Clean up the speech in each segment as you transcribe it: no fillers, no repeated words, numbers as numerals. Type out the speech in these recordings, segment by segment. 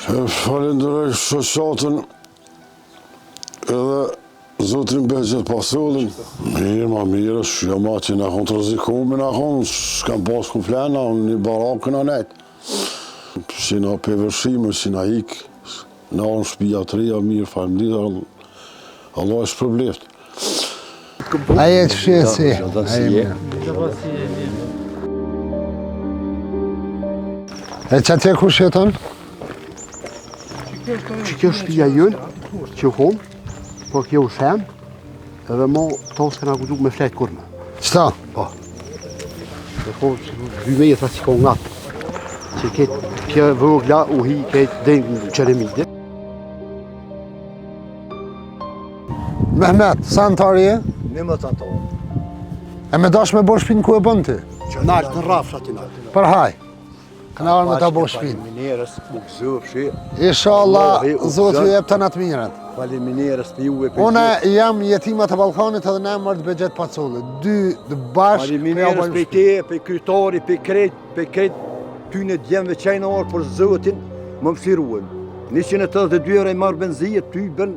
Falenderoj shoqatën edhe Zotrin Behqet Pasullin. Mirë, ma mirë, shjama që në konë të rëzikume në konë, s'kam pas ku flena, një barakën a net. Si në përvërshime, si në hikë, në anë shpia të reja, mirë, falemderit, Allah është përbleft. Aje të shqesi. E që atje ku sheton? Që kjo shpia jënë, që homë, po kjo ushem, edhe mo to s'kena ku duk me fletë kurme. Qëta? Po. Dhe po, 2 metra që ka ngatë, që këtë pje vërgla u hi këtë dengë në qeremide. Mehmet, sa në tarje? 11 antarë. E me dash me bo shpinë ku e bënd ty? Që nalë të rafsha të nalë. Për haj. Këna arë me ta bo shpinë. Faleminderës, u gëzër, shi. Inshallah, Zotë ju jep të natë mirët. Faleminderës për juve për Une jam jetimat e Ballkanit edhe ne mërë të Behqet Pasullin. 2 bashkë. Faleminderës për te, për kryetari, për kretë ty në djemëve qajnë orë për Zotin, më mëshiruen. 182 euro i marë benzijet, ty bën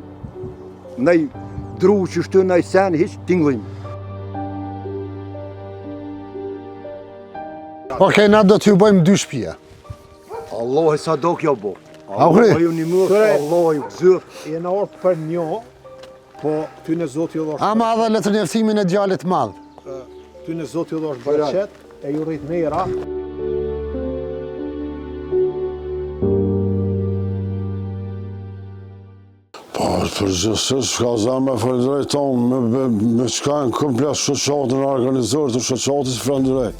nëj dru që shtë nëj sen, hiq tinglim. Okej, na do t'ju bëjmë 2 shtëpia. Allah e sa do kjo bo. Aukri? Allah ju një mërë, Allah ju gëzër. E në orë për një, po ty në Zotë ju dhosh Ama edhe letër njëftimin e djalit madh. ty në Zotë ju dhosh Behqet, e ju rrit mera. Po, përgjithsisht, shka zemë e falenderoj tonë, me qka në komplet shoqatën e organizuar të shoqatës falenderoj.